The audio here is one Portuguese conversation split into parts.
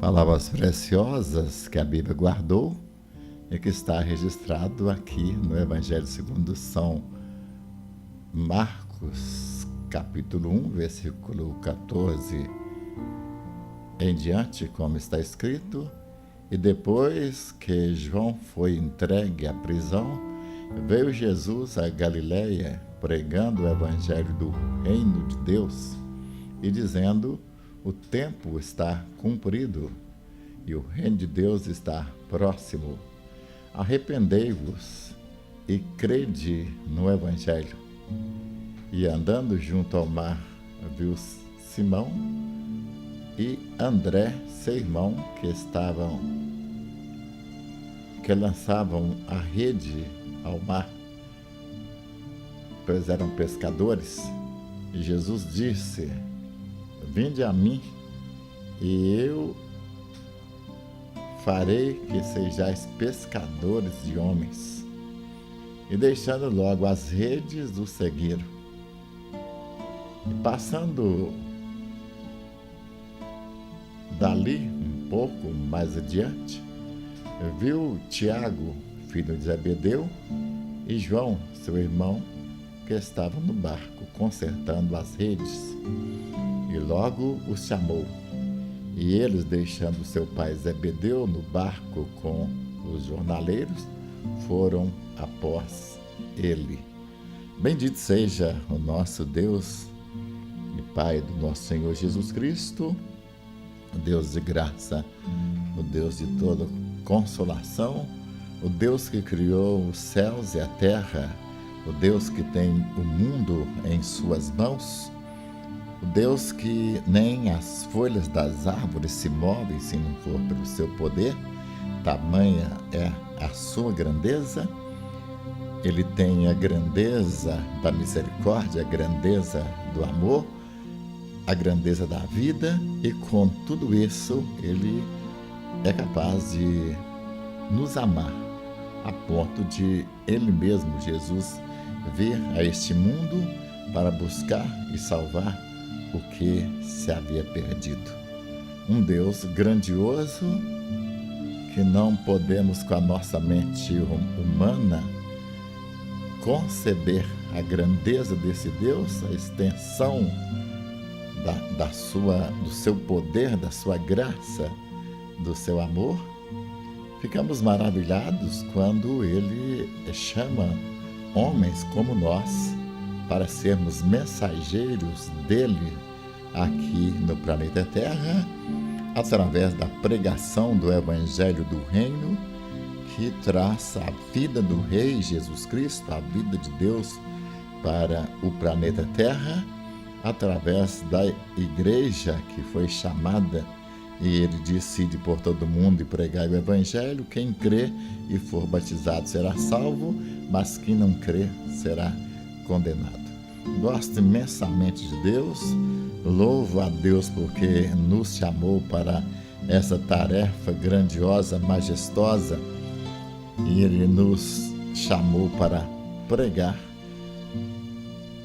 Palavras preciosas que a Bíblia guardou e que está registrado aqui no Evangelho segundo São Marcos, capítulo 1, versículo 14 em diante, como está escrito: e depois que João foi entregue à prisão, veio Jesus a Galiléia, pregando o Evangelho do Reino de Deus e dizendo: o tempo está cumprido e o Reino de Deus está próximo. Arrependei-vos e crede no Evangelho. E andando junto ao mar, viu Simão e André, seu irmão, que lançavam a rede ao mar, pois eram pescadores. E Jesus disse: vinde a mim, e eu farei que sejais pescadores de homens. E deixando logo as redes, o seguiram. E passando dali um pouco mais adiante, viu Tiago, filho de Zebedeu, e João, seu irmão, que estavam no barco, consertando as redes. E logo os chamou. E eles, deixando seu pai Zebedeu no barco com os jornaleiros, foram após ele. Bendito seja o nosso Deus e Pai do nosso Senhor Jesus Cristo, o Deus de graça, o Deus de toda consolação, o Deus que criou os céus e a terra, o Deus que tem o mundo em suas mãos, o Deus que nem as folhas das árvores se movem se não for pelo seu poder, tamanha é a sua grandeza. Ele tem a grandeza da misericórdia, a grandeza do amor, a grandeza da vida, e com tudo isso ele é capaz de nos amar, a ponto de ele mesmo, Jesus, vir a este mundo para buscar e salvar o que se havia perdido. Um Deus grandioso que não podemos, com a nossa mente humana, conceber a grandeza desse Deus, a extensão do seu poder, da sua graça, do seu amor. Ficamos maravilhados quando ele chama homens como nós para sermos mensageiros dele aqui no planeta Terra, através da pregação do Evangelho do Reino, que traz a vida do Rei Jesus Cristo, a vida de Deus para o planeta Terra, através da igreja que foi chamada, e ele disse: ide por todo mundo e pregai o Evangelho. Quem crê e for batizado será salvo, mas quem não crê será condenado. Gosto imensamente de Deus, louvo a Deus porque nos chamou para essa tarefa grandiosa, majestosa, e Ele nos chamou para pregar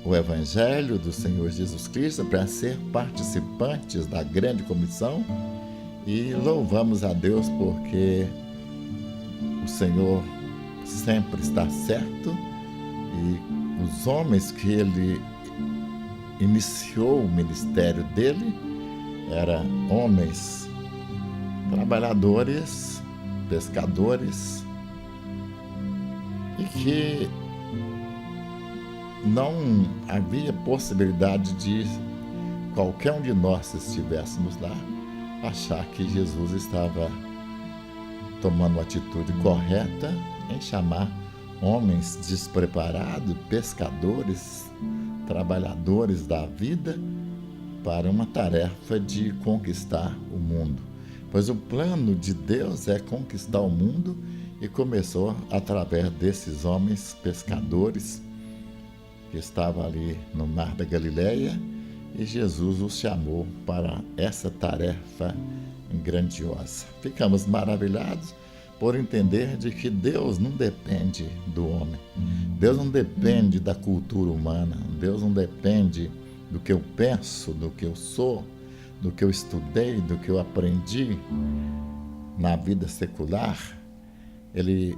o Evangelho do Senhor Jesus Cristo, para ser participantes da grande comissão, e louvamos a Deus porque o Senhor sempre está certo, e os homens que Ele iniciou o ministério dele eram homens trabalhadores, pescadores, e que não havia possibilidade de qualquer um de nós, se estivéssemos lá, achar que Jesus estava tomando uma atitude correta em chamar homens despreparados, pescadores, trabalhadores da vida, para uma tarefa de conquistar o mundo. Pois o plano de Deus é conquistar o mundo, e começou através desses homens pescadores que estavam ali no mar da Galileia, e Jesus os chamou para essa tarefa grandiosa. Ficamos maravilhados por entender de que Deus não depende do homem. Deus não depende da cultura humana. Deus não depende do que eu penso, do que eu sou, do que eu estudei, do que eu aprendi na vida secular, ele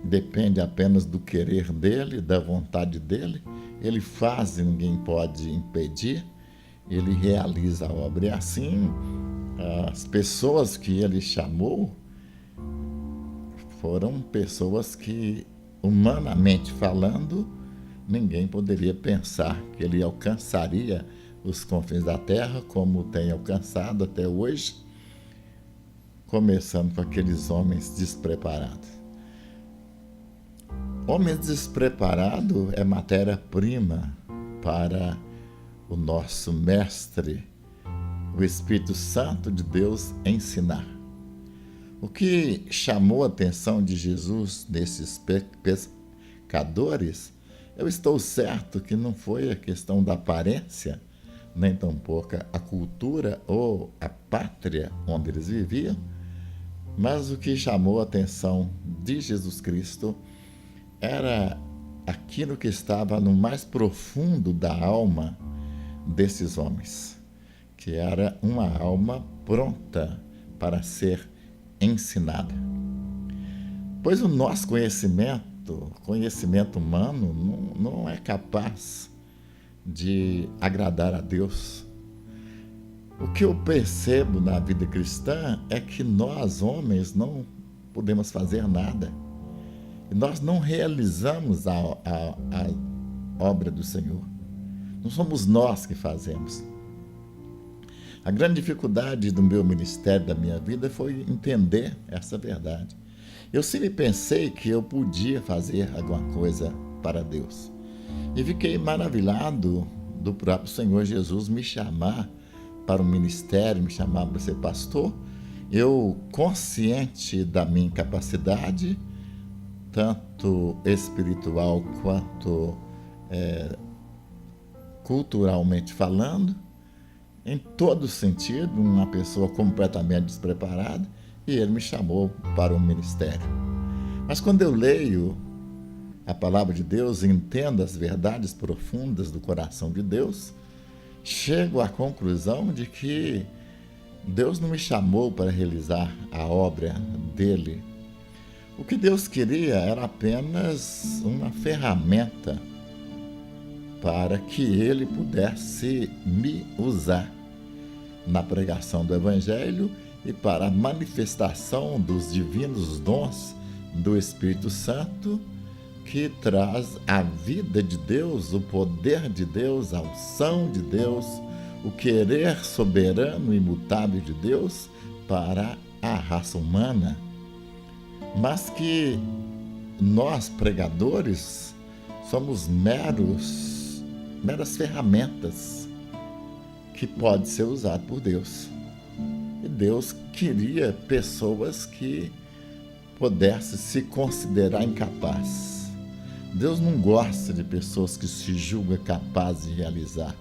depende apenas do querer dele, da vontade dele. Ele faz e ninguém pode impedir. Ele realiza a obra. E assim, as pessoas que ele chamou foram pessoas que, humanamente falando, ninguém poderia pensar que ele alcançaria os confins da terra como tem alcançado até hoje, começando com aqueles homens despreparados. Homens despreparados é matéria-prima para o nosso mestre, o Espírito Santo de Deus, ensinar. O que chamou a atenção de Jesus nesses pescadores, eu estou certo que não foi a questão da aparência, nem tampouco a cultura ou a pátria onde eles viviam, mas o que chamou a atenção de Jesus Cristo era aquilo que estava no mais profundo da alma desses homens, que era uma alma pronta para ser ensinada. Pois o nosso conhecimento humano, não é capaz de agradar a Deus. O que eu percebo na vida cristã é que nós, homens, não podemos fazer nada. Nós não realizamos a obra do Senhor. Não somos nós que fazemos. A grande dificuldade do meu ministério, da minha vida, foi entender essa verdade. Eu sempre pensei que eu podia fazer alguma coisa para Deus. E fiquei maravilhado do próprio Senhor Jesus me chamar para o ministério, me chamar para ser pastor. Eu, consciente da minha incapacidade, tanto espiritual quanto culturalmente falando, em todo sentido, uma pessoa completamente despreparada, e ele me chamou para o ministério. Mas quando eu leio a palavra de Deus e entendo as verdades profundas do coração de Deus, chego à conclusão de que Deus não me chamou para realizar a obra dele. O que Deus queria era apenas uma ferramenta para que ele pudesse me usar na pregação do Evangelho e para a manifestação dos divinos dons do Espírito Santo, que traz a vida de Deus, o poder de Deus, a unção de Deus, o querer soberano e imutável de Deus para a raça humana. Mas que nós, pregadores, somos meras ferramentas que podem ser usadas por Deus. E Deus queria pessoas que pudessem se considerar incapazes. Deus não gosta de pessoas que se julgam capazes de realizar.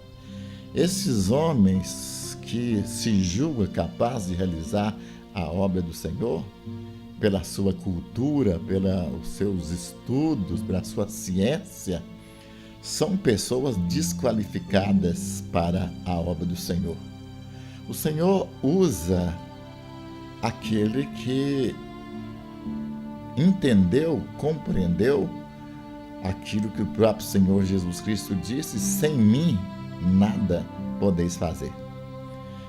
Esses homens que se julgam capazes de realizar a obra do Senhor, pela sua cultura, pelos seus estudos, pela sua ciência, são pessoas desqualificadas para a obra do Senhor. O Senhor usa aquele que entendeu, compreendeu aquilo que o próprio Senhor Jesus Cristo disse: sem mim nada podeis fazer.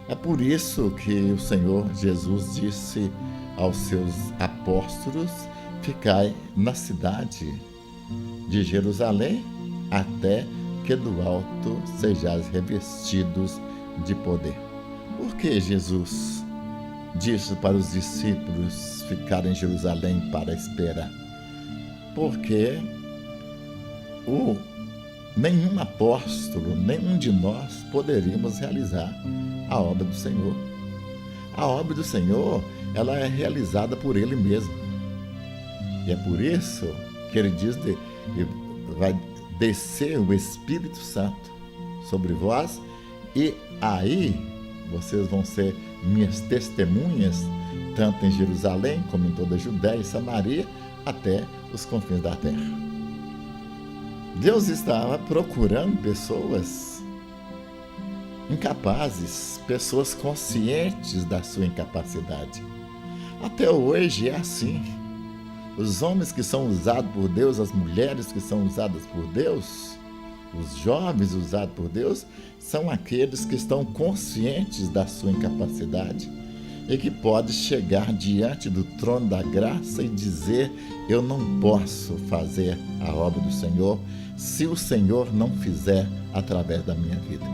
É por isso que o Senhor Jesus disse aos seus apóstolos: ficai na cidade de Jerusalém, até que do alto sejais revestidos de poder. Por que Jesus disse para os discípulos ficarem em Jerusalém para esperar? Porque nenhum apóstolo, nenhum de nós poderíamos realizar a obra do Senhor. A obra do Senhor, ela é realizada por Ele mesmo. E é por isso que Ele diz que vai descer o Espírito Santo sobre vós, e aí vocês vão ser minhas testemunhas, tanto em Jerusalém como em toda a Judéia e Samaria, até os confins da terra. Deus estava procurando pessoas incapazes, pessoas conscientes da sua incapacidade. Até hoje é assim. Os homens que são usados por Deus, as mulheres que são usadas por Deus, os jovens usados por Deus, são aqueles que estão conscientes da sua incapacidade e que podem chegar diante do trono da graça e dizer: eu não posso fazer a obra do Senhor se o Senhor não fizer através da minha vida.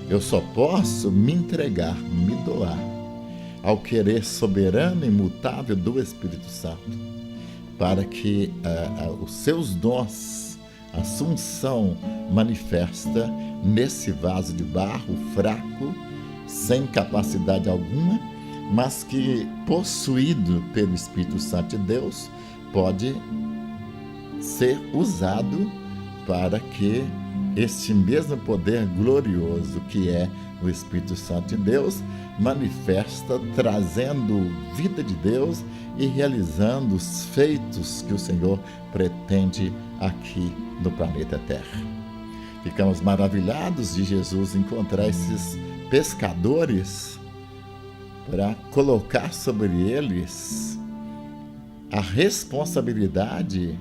Eu só posso me entregar, me doar ao querer soberano e imutável do Espírito Santo, para que os seus dons, a sua unção manifesta nesse vaso de barro fraco, sem capacidade alguma, mas que, possuído pelo Espírito Santo de Deus, pode ser usado para que este mesmo poder glorioso que é o Espírito Santo de Deus manifesta, trazendo vida de Deus e realizando os feitos que o Senhor pretende aqui no planeta Terra. Ficamos maravilhados de Jesus encontrar esses pescadores para colocar sobre eles a responsabilidade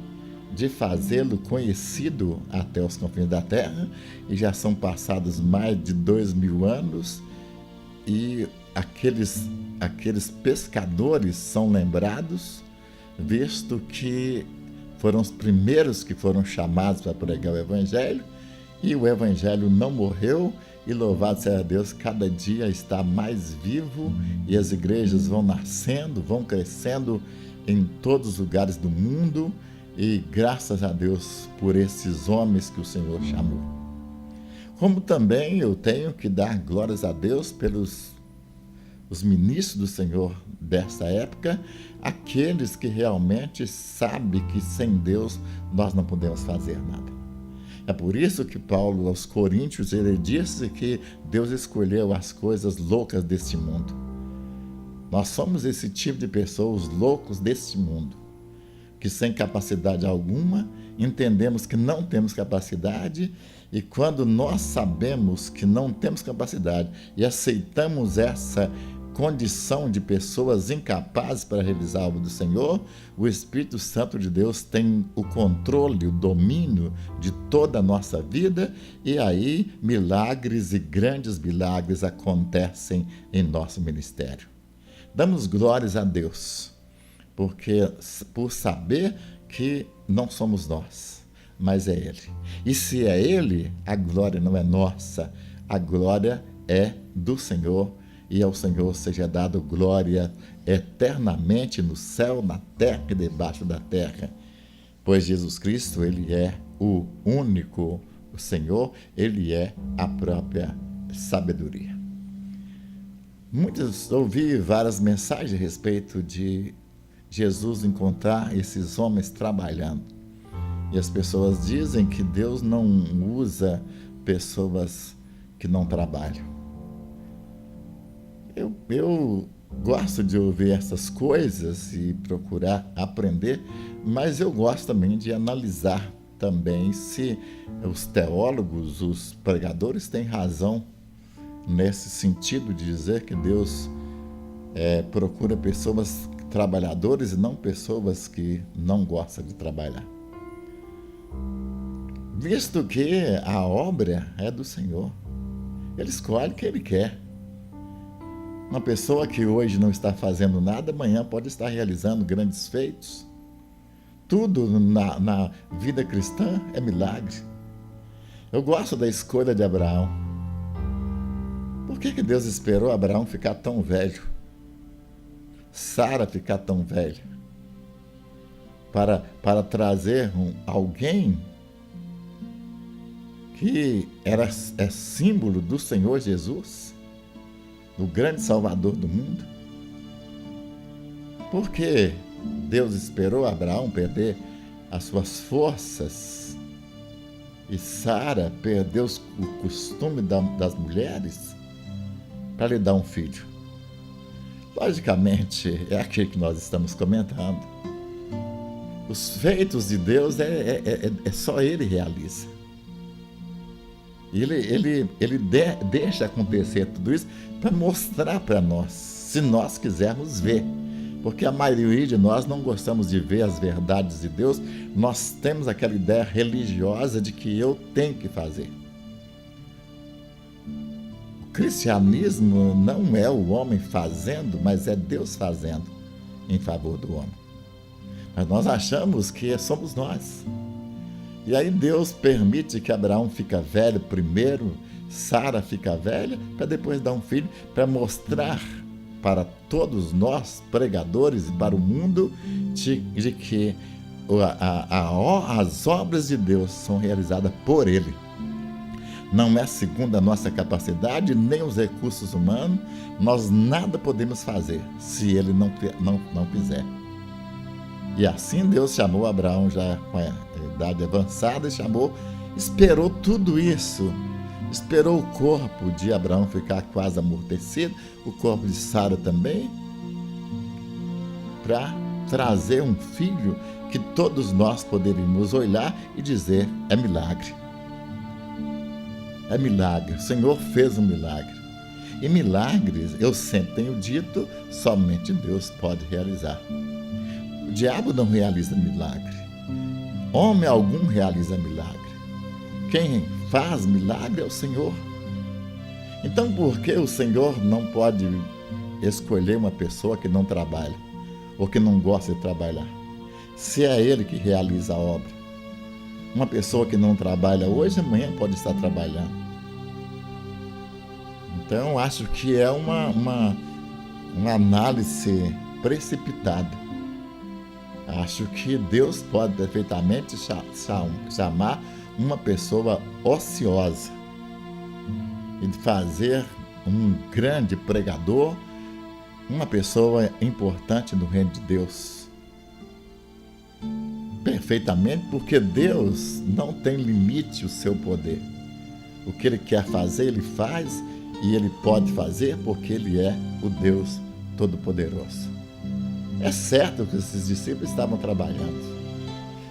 de fazê-lo conhecido até os confins da terra, e já são passados mais de 2000 anos, e aqueles pescadores são lembrados, visto que foram os primeiros que foram chamados para pregar o Evangelho, e o Evangelho não morreu, e louvado seja Deus, cada dia está mais vivo, e as igrejas vão nascendo, vão crescendo em todos os lugares do mundo, e graças a Deus por esses homens que o Senhor chamou. Como também eu tenho que dar glórias a Deus pelos os ministros do Senhor dessa época, aqueles que realmente sabem que sem Deus nós não podemos fazer nada. É por isso que Paulo aos Coríntios ele disse que Deus escolheu as coisas loucas deste mundo. Nós somos esse tipo de pessoas, loucos deste mundo, que sem capacidade alguma, entendemos que não temos capacidade, e quando nós sabemos que não temos capacidade e aceitamos essa condição de pessoas incapazes para realizar a obra do Senhor, o Espírito Santo de Deus tem o controle, o domínio de toda a nossa vida, e aí milagres e grandes milagres acontecem em nosso ministério. Damos glórias a Deus, porque por saber que não somos nós, mas é Ele. E se é Ele, a glória não é nossa, a glória é do Senhor, e ao Senhor seja dado glória eternamente no céu, na terra e debaixo da terra. Pois Jesus Cristo, Ele é o único o Senhor, Ele é a própria sabedoria. Ouvi várias mensagens a respeito de Jesus encontrar esses homens trabalhando. E as pessoas dizem que Deus não usa pessoas que não trabalham. Eu gosto de ouvir essas coisas e procurar aprender, mas eu gosto também de analisar também se os teólogos, os pregadores têm razão nesse sentido de dizer que Deus procura pessoas trabalhadores e não pessoas que não gostam de trabalhar. Visto que a obra é do Senhor, Ele escolhe quem Ele quer. Uma pessoa que hoje não está fazendo nada, amanhã pode estar realizando grandes feitos. Tudo na vida cristã é milagre. Eu gosto da escolha de Abraão. Por que Deus esperou Abraão ficar tão velho? Sara ficar tão velha? Para trazer alguém que é símbolo do Senhor Jesus, o grande Salvador do mundo. Por que Deus esperou Abraão perder as suas forças e Sara perdeu o costume das mulheres para lhe dar um filho? Logicamente, é aquilo que nós estamos comentando. Os feitos de Deus é só Ele realiza. Deixa acontecer tudo isso para mostrar para nós, se nós quisermos ver. Porque a maioria de nós não gostamos de ver as verdades de Deus, nós temos aquela ideia religiosa de que eu tenho que fazer. O cristianismo não é o homem fazendo, mas é Deus fazendo em favor do homem. Mas nós achamos que somos nós. E aí Deus permite que Abraão fica velho primeiro, Sara fica velha, para depois dar um filho, para mostrar para todos nós, pregadores, e para o mundo, de que as obras de Deus são realizadas por Ele. Não é segundo a nossa capacidade, nem os recursos humanos, nós nada podemos fazer se Ele não fizer. E assim Deus chamou Abraão já com a idade avançada, esperou tudo isso. Esperou o corpo de Abraão ficar quase amortecido, o corpo de Sara também, para trazer um filho que todos nós poderíamos olhar e dizer: é milagre. É milagre, o Senhor fez um milagre. E milagres, eu sempre tenho dito, somente Deus pode realizar. O diabo não realiza milagre. Homem algum realiza milagre. Quem faz milagre é o Senhor. Então, por que o Senhor não pode escolher uma pessoa que não trabalha ou que não gosta de trabalhar? Se é Ele que realiza a obra. Uma pessoa que não trabalha hoje, amanhã pode estar trabalhando. Então, acho que é uma análise precipitada. Acho que Deus pode perfeitamente chamar uma pessoa ociosa e fazer um grande pregador, uma pessoa importante no reino de Deus. Perfeitamente, porque Deus não tem limite o seu poder. O que Ele quer fazer, Ele faz, e Ele pode fazer porque Ele é o Deus Todo-Poderoso. É certo que esses discípulos estavam trabalhando.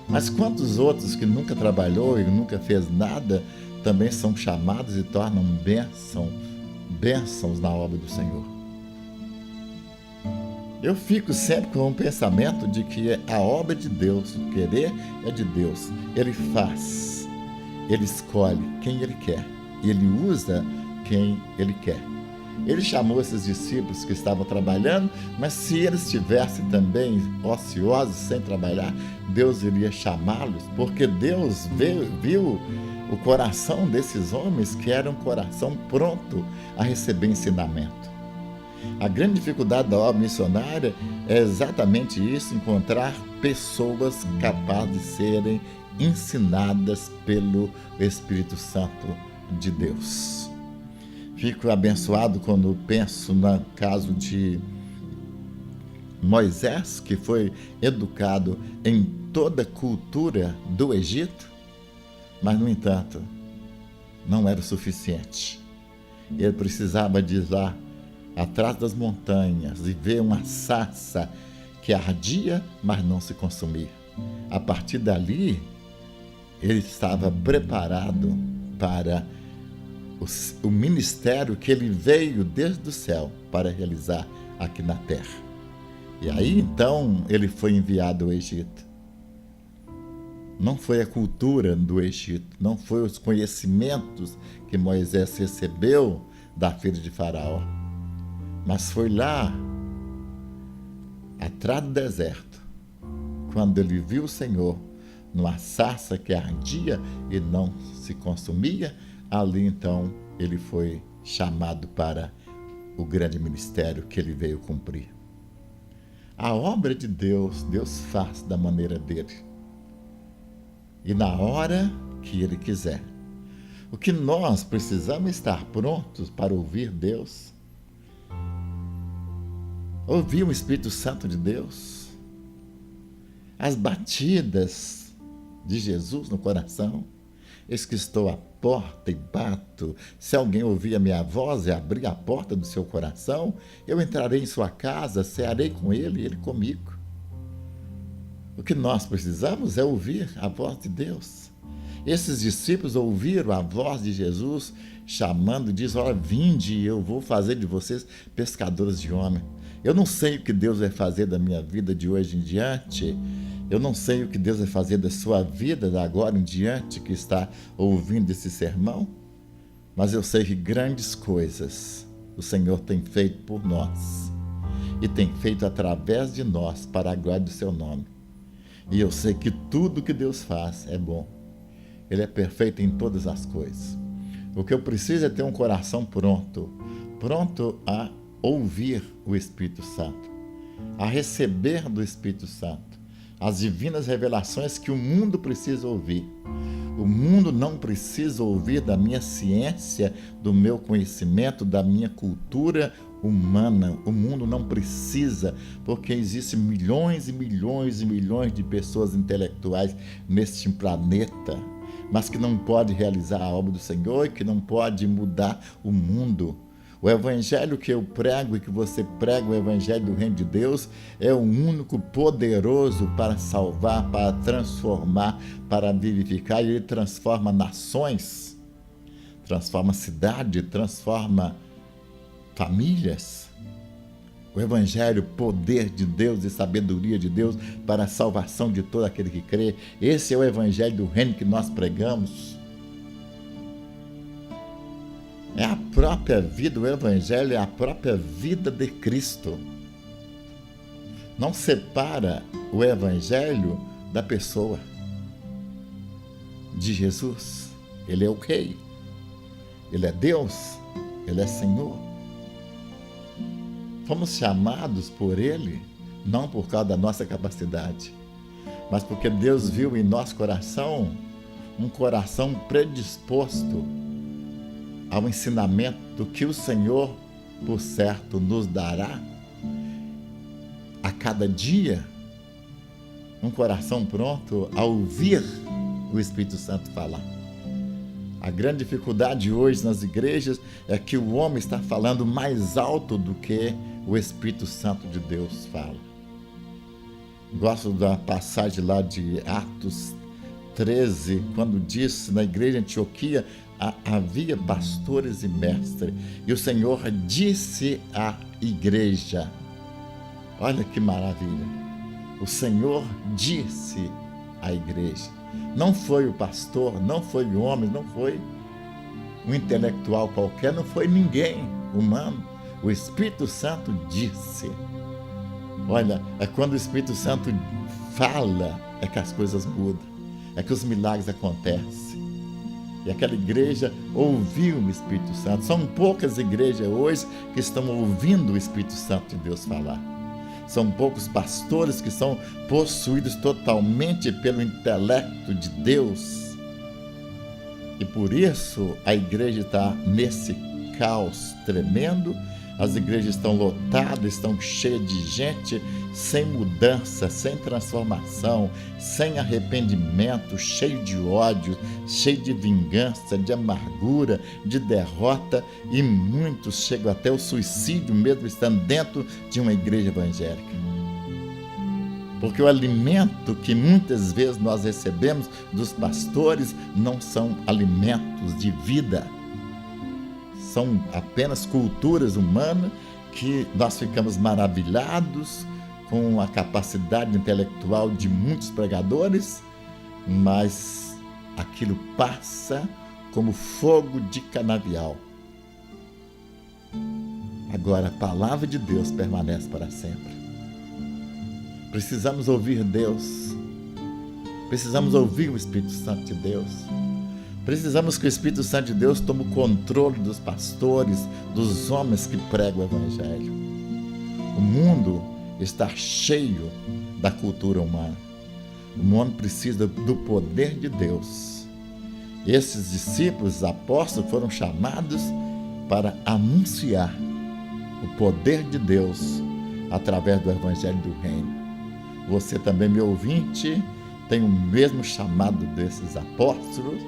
Mas quantos outros que nunca trabalhou e nunca fez nada também são chamados e tornam bênçãos na obra do Senhor? Eu fico sempre com um pensamento de que a obra é de Deus, o querer é de Deus. Ele faz, Ele escolhe quem Ele quer e Ele usa quem Ele quer. Ele chamou esses discípulos que estavam trabalhando, mas se eles estivessem também ociosos, sem trabalhar, Deus iria chamá-los, porque Deus viu o coração desses homens, que era um coração pronto a receber ensinamento. A grande dificuldade da obra missionária é exatamente isso, encontrar pessoas capazes de serem ensinadas pelo Espírito Santo de Deus. Fico abençoado quando penso no caso de Moisés, que foi educado em toda a cultura do Egito, mas, no entanto, não era o suficiente. Ele precisava de ir lá, atrás das montanhas, e ver uma sarça que ardia, mas não se consumia. A partir dali, ele estava preparado para o ministério que ele veio desde o céu para realizar aqui na terra. E aí, então, ele foi enviado ao Egito. Não foi a cultura do Egito, não foi os conhecimentos que Moisés recebeu da filha de Faraó, mas foi lá, atrás do deserto, quando ele viu o Senhor numa sarça que ardia e não se consumia. Ali, então, ele foi chamado para o grande ministério que ele veio cumprir. A obra de Deus, Deus faz da maneira dele e na hora que ele quiser. O que nós precisamos estar prontos para ouvir Deus, ouvir o Espírito Santo de Deus, as batidas de Jesus no coração. Eis que estou à porta e bato. Se alguém ouvir a minha voz e abrir a porta do seu coração, eu entrarei em sua casa, cearei com ele e ele comigo. O que nós precisamos é ouvir a voz de Deus. Esses discípulos ouviram a voz de Jesus chamando, diz: olha, vinde e eu vou fazer de vocês pescadores de homens. Eu não sei o que Deus vai fazer da minha vida de hoje em diante. Eu não sei o que Deus vai fazer da sua vida da agora em diante que está ouvindo esse sermão. Mas eu sei que grandes coisas o Senhor tem feito por nós. E tem feito através de nós para a glória do seu nome. E eu sei que tudo que Deus faz é bom. Ele é perfeito em todas as coisas. O que eu preciso é ter um coração pronto a ouvir o Espírito Santo, a receber do Espírito Santo as divinas revelações que o mundo precisa ouvir. O mundo não precisa ouvir da minha ciência, do meu conhecimento, da minha cultura humana. O mundo não precisa, porque existem milhões e milhões e milhões de pessoas intelectuais neste planeta, mas que não pode realizar a obra do Senhor e que não pode mudar o mundo. O evangelho que eu prego e que você prega, o evangelho do reino de Deus, é o único poderoso para salvar, para transformar, para vivificar. E ele transforma nações, transforma cidade, transforma famílias. O evangelho, poder de Deus e sabedoria de Deus para a salvação de todo aquele que crê. Esse é o evangelho do reino que nós pregamos. É a própria vida, o evangelho é a própria vida de Cristo. Não separa o evangelho da pessoa de Jesus. Ele é o Rei, Ele é Deus, Ele é Senhor. Fomos chamados por Ele, não por causa da nossa capacidade, mas porque Deus viu em nosso coração um coração predisposto ao ensinamento que o Senhor, por certo, nos dará a cada dia, um coração pronto a ouvir o Espírito Santo falar. A grande dificuldade hoje nas igrejas é que o homem está falando mais alto do que o Espírito Santo de Deus fala. Gosto da passagem lá de Atos 13, quando diz: na igreja de Antioquia havia pastores e mestres, e o Senhor disse à igreja, olha que maravilha, o Senhor disse à igreja, não foi o pastor, não foi o homem, não foi um intelectual qualquer, não foi ninguém humano, o Espírito Santo disse. Olha, é quando o Espírito Santo fala, é que as coisas mudam, é que os milagres acontecem. E aquela igreja ouviu o Espírito Santo. São poucas igrejas hoje que estão ouvindo o Espírito Santo de Deus falar. São poucos pastores que são possuídos totalmente pelo intelecto de Deus. E por isso a igreja está nesse caos tremendo. As igrejas estão lotadas, estão cheias de gente sem mudança, sem transformação, sem arrependimento, cheio de ódio, cheio de vingança, de amargura, de derrota, e muitos chegam até o suicídio mesmo estando dentro de uma igreja evangélica. Porque o alimento que muitas vezes nós recebemos dos pastores não são alimentos de vida. São apenas culturas humanas que nós ficamos maravilhados com a capacidade intelectual de muitos pregadores, mas aquilo passa como fogo de canavial. Agora, a palavra de Deus permanece para sempre. Precisamos ouvir Deus. Precisamos ouvir o Espírito Santo de Deus. Precisamos que o Espírito Santo de Deus tome o controle dos pastores, dos homens que pregam o Evangelho. O mundo está cheio da cultura humana. O mundo precisa do poder de Deus. Esses discípulos, apóstolos, foram chamados para anunciar o poder de Deus através do Evangelho do Reino. Você também, meu ouvinte, tem o mesmo chamado desses apóstolos.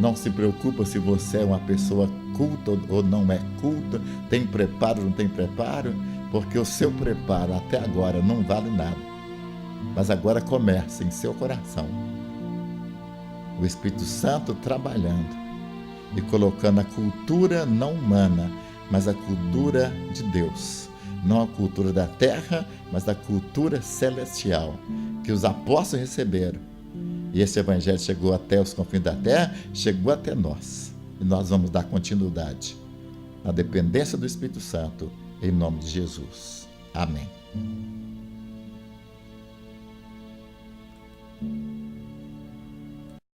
Não se preocupa se você é uma pessoa culta ou não é culta, tem preparo ou não tem preparo, porque o seu preparo até agora não vale nada. Mas agora começa em seu coração o Espírito Santo trabalhando e colocando a cultura não humana, mas a cultura de Deus. Não a cultura da terra, mas a cultura celestial, que os apóstolos receberam. E esse evangelho chegou até os confins da terra, chegou até nós. E nós vamos dar continuidade na dependência do Espírito Santo, em nome de Jesus. Amém.